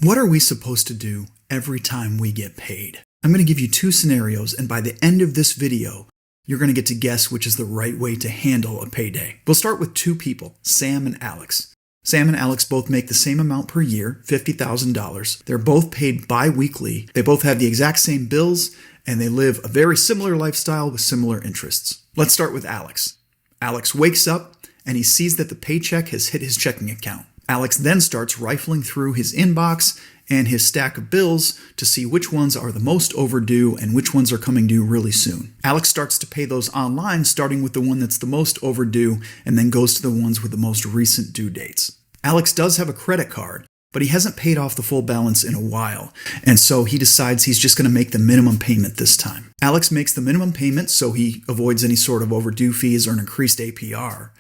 What are we supposed to do every time we get paid? I'm going to give you two scenarios, and by the end of this video, you're going to get to guess which is the right way to handle a payday. We'll start with two people, Sam and Alex. Sam and Alex both make the same amount per year, $50,000. They're both paid bi-weekly. They both have the exact same bills, and they live a very similar lifestyle with similar interests. Let's start with Alex. Alex wakes up, and he sees that the paycheck has hit his checking account. Alex then starts rifling through his inbox and his stack of bills to see which ones are the most overdue and which ones are coming due really soon. Alex starts to pay those online, starting with the one that's the most overdue, and then goes to the ones with the most recent due dates. Alex does have a credit card, but he hasn't paid off the full balance in a while, and so he decides he's just going to make the minimum payment this time. Alex makes the minimum payment so he avoids any sort of overdue fees or an increased APR.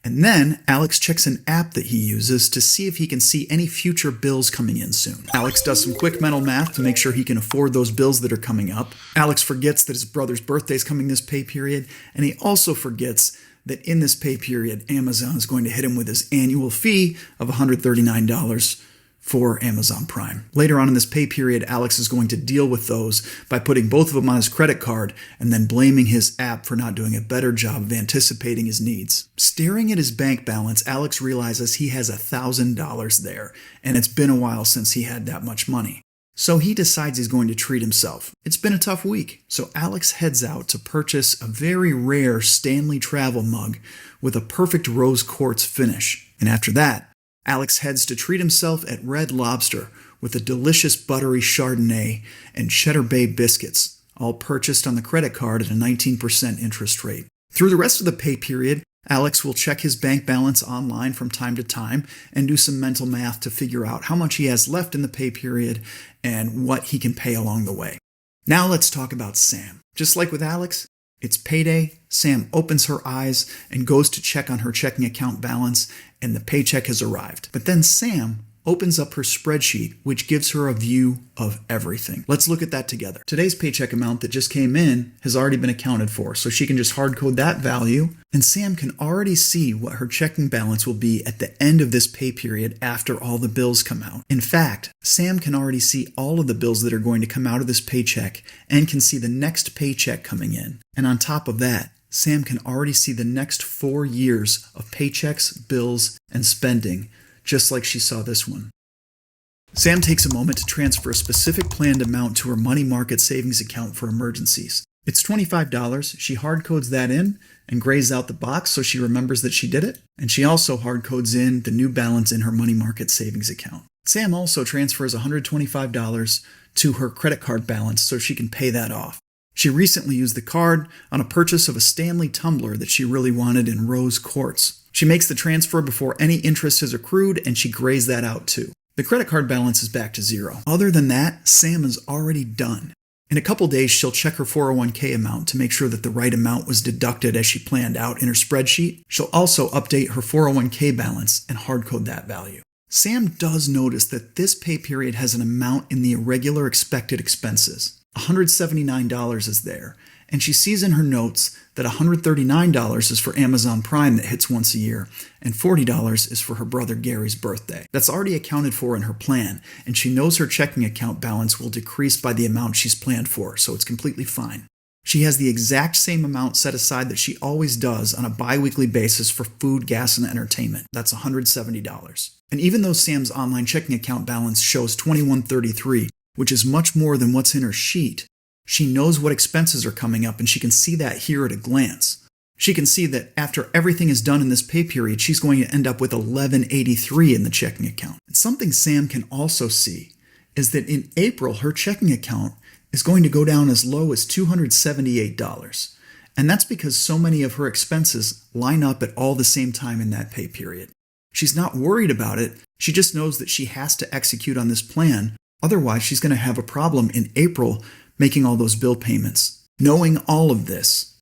And then Alex checks an app that he uses to see if he can see any future bills coming in soon. Alex does some quick mental math to make sure he can afford those bills that are coming up. Alex forgets that his brother's birthday is coming this pay period, and he also forgets that in this pay period, Amazon is going to hit him with his annual fee of $139 for Amazon Prime. Later on in this pay period, Alex is going to deal with those by putting both of them on his credit card and then blaming his app for not doing a better job of anticipating his needs. Staring at his bank balance, Alex realizes he has $1,000 there, and it's been a while since he had that much money. So he decides he's going to treat himself. It's been a tough week, so Alex heads out to purchase a very rare Stanley travel mug with a perfect rose quartz finish. And after that, Alex heads to treat himself at Red Lobster with a delicious buttery Chardonnay and Cheddar Bay biscuits, all purchased on the credit card at a 19% interest rate. Through the rest of the pay period, Alex will check his bank balance online from time to time and do some mental math to figure out how much he has left in the pay period and what he can pay along the way. Now let's talk about Sam. Just like with Alex, it's payday. Sam opens her eyes and goes to check on her checking account balance, and the paycheck has arrived. But then Sam opens up her spreadsheet, which gives her a view of everything. Let's look at that together. Today's paycheck amount that just came in has already been accounted for, so she can just hard code that value, and Sam can already see what her checking balance will be at the end of this pay period after all the bills come out. In fact, Sam can already see all of the bills that are going to come out of this paycheck and can see the next paycheck coming in. And on top of that, Sam can already see the next 4 years of paychecks, bills, and spending, just like she saw this one. Sam takes a moment to transfer a specific planned amount to her money market savings account for emergencies. It's $25. She hard codes that in and grays out the box so she remembers that she did it. And she also hard codes in the new balance in her money market savings account. Sam also transfers $125 to her credit card balance so she can pay that off. She recently used the card on a purchase of a Stanley tumbler that she really wanted in rose quartz. She makes the transfer before any interest has accrued, and she grays that out too. The credit card balance is back to zero. Other than that, Sam is already done. In a couple days, she'll check her 401k amount to make sure that the right amount was deducted as she planned out in her spreadsheet. She'll also update her 401k balance and hard code that value. Sam does notice that this pay period has an amount in the irregular expected expenses. $179 is there, and she sees in her notes that $139 is for Amazon Prime that hits once a year, and $40 is for her brother Gary's birthday. That's already accounted for in her plan, and she knows her checking account balance will decrease by the amount she's planned for, so it's completely fine. She has the exact same amount set aside that she always does on a bi-weekly basis for food, gas, and entertainment. That's $170. And even though Sam's online checking account balance shows $2133, which is much more than what's in her sheet, she knows what expenses are coming up, and she can see that here at a glance. She can see that after everything is done in this pay period, she's going to end up with $1183 in the checking account. And something Sam can also see is that in April, her checking account is going to go down as low as $278. And that's because so many of her expenses line up at all the same time in that pay period. She's not worried about it. She just knows that she has to execute on this plan. Otherwise, she's going to have a problem in April making all those bill payments. Knowing all of this,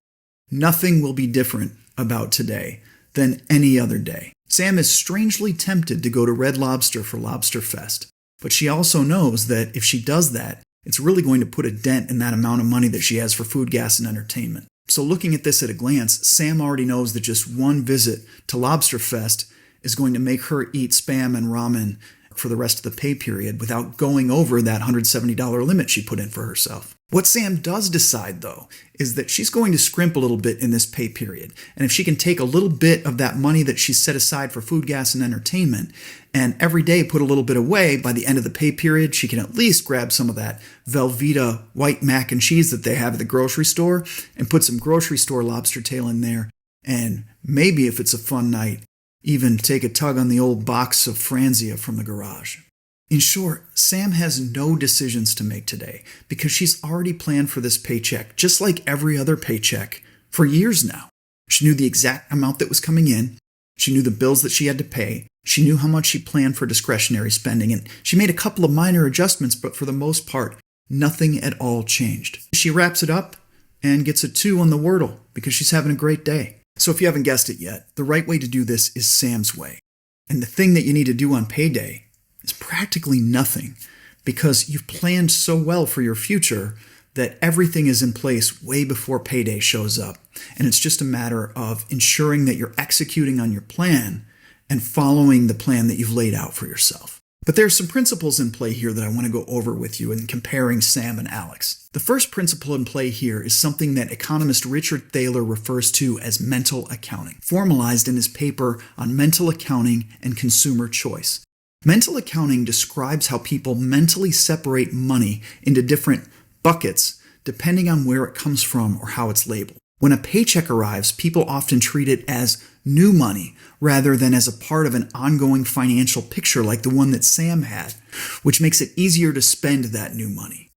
nothing will be different about today than any other day. Sam is strangely tempted to go to Red Lobster for Lobster Fest, but she also knows that if she does that, it's really going to put a dent in that amount of money that she has for food, gas, and entertainment. So looking at this at a glance, Sam already knows that just one visit to Lobster Fest is going to make her eat Spam and ramen for the rest of the pay period without going over that $170 limit she put in for herself. What Sam does decide, though, is that she's going to scrimp a little bit in this pay period. And if she can take a little bit of that money that she's set aside for food, gas, and entertainment, and every day put a little bit away, by the end of the pay period, she can at least grab some of that Velveeta white mac and cheese that they have at the grocery store and put some grocery store lobster tail in there. And maybe, if it's a fun night, even take a tug on the old box of Franzia from the garage. In short, Sam has no decisions to make today because she's already planned for this paycheck, just like every other paycheck, for years now. She knew the exact amount that was coming in. She knew the bills that she had to pay. She knew how much she planned for discretionary spending, and she made a couple of minor adjustments, but for the most part, nothing at all changed. She wraps it up and gets a 2 on the Wordle because she's having a great day. So if you haven't guessed it yet, the right way to do this is Sam's way. And the thing that you need to do on payday is practically nothing because you've planned so well for your future that everything is in place way before payday shows up. And it's just a matter of ensuring that you're executing on your plan and following the plan that you've laid out for yourself. But there's some principles in play here that I want to go over with you in comparing Sam and Alex. The first principle in play here is something that economist Richard Thaler refers to as mental accounting, formalized in his paper on mental accounting and consumer choice. Mental accounting describes how people mentally separate money into different buckets depending on where it comes from or how it's labeled. When a paycheck arrives, people often treat it as new money rather than as a part of an ongoing financial picture like the one that Sam had, which makes it easier to spend that new money.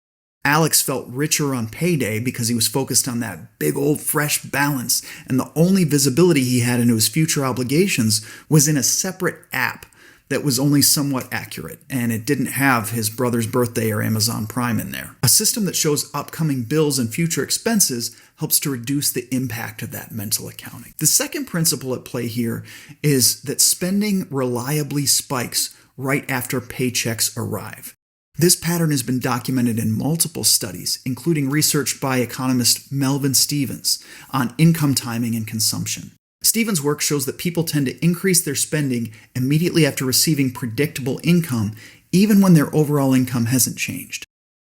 Alex felt richer on payday because he was focused on that big old fresh balance, and the only visibility he had into his future obligations was in a separate app that was only somewhat accurate, and it didn't have his brother's birthday or Amazon Prime in there. A system that shows upcoming bills and future expenses helps to reduce the impact of that mental accounting. The second principle at play here is that spending reliably spikes right after paychecks arrive. This pattern has been documented in multiple studies, including research by economist Melvin Stevens on income timing and consumption. Stevens' work shows that people tend to increase their spending immediately after receiving predictable income, even when their overall income hasn't changed.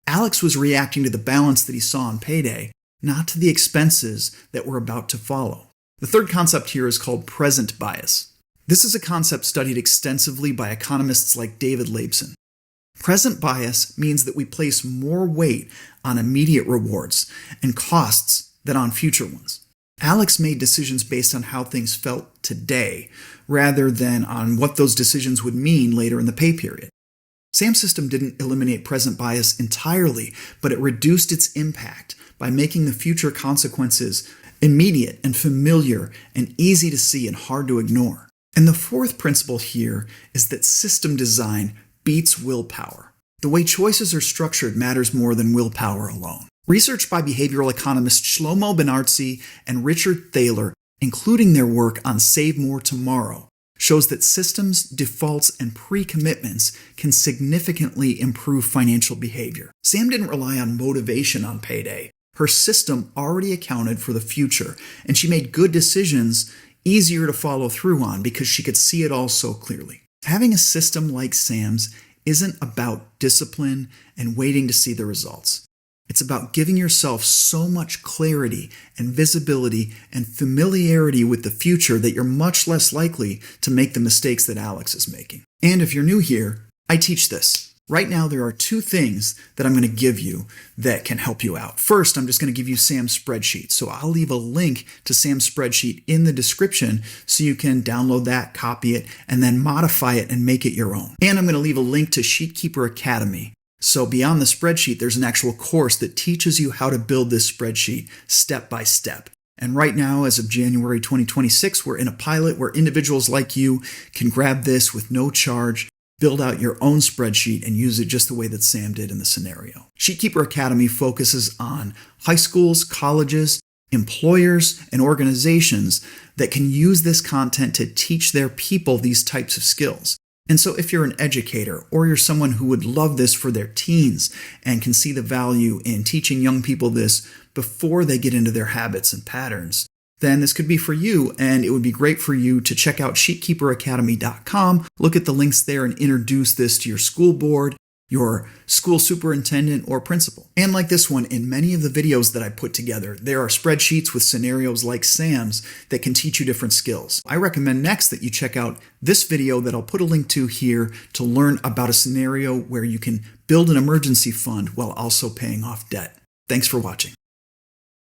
Alex was reacting to the balance that he saw on payday, not to the expenses that were about to follow. The third concept here is called present bias. This is a concept studied extensively by economists like David Laibson. Present bias means that we place more weight on immediate rewards and costs than on future ones. Alex made decisions based on how things felt today, rather than on what those decisions would mean later in the pay period. Sam's system didn't eliminate present bias entirely, but it reduced its impact by making the future consequences immediate and familiar and easy to see and hard to ignore. And the fourth principle here is that system design beats willpower. The way choices are structured matters more than willpower alone. Research by behavioral economists Shlomo Benartzi and Richard Thaler, including their work on Save More Tomorrow, shows that systems, defaults, and pre-commitments can significantly improve financial behavior. Sam didn't rely on motivation on payday. Her system already accounted for the future, and she made good decisions easier to follow through on because she could see it all so clearly. Having a system like Sam's isn't about discipline and waiting to see the results. It's about giving yourself so much clarity and visibility and familiarity with the future that you're much less likely to make the mistakes that Alex is making. And if you're new here, I teach this. Right now, there are 2 things that I'm going to give you that can help you out. First, I'm just going to give you Sam's spreadsheet. So I'll leave a link to Sam's spreadsheet in the description so you can download that, copy it, and then modify it and make it your own. And I'm going to leave a link to SheetKeeper Academy. So beyond the spreadsheet, there's an actual course that teaches you how to build this spreadsheet step by step. And right now, as of January 2026, we're in a pilot where individuals like you can grab this with no charge, build out your own spreadsheet, and use it just the way that Sam did in the scenario. SheetKeeper Academy focuses on high schools, colleges, employers, and organizations that can use this content to teach their people these types of skills. And so if you're an educator or you're someone who would love this for their teens and can see the value in teaching young people this before they get into their habits and patterns, then this could be for you, and it would be great for you to check out sheetkeeperacademy.com, look at the links there, and introduce this to your school board, your school superintendent, or principal. And like this one, in many of the videos that I put together, there are spreadsheets with scenarios like Sam's that can teach you different skills. I recommend next that you check out this video that I'll put a link to here to learn about a scenario where you can build an emergency fund while also paying off debt. Thanks for watching.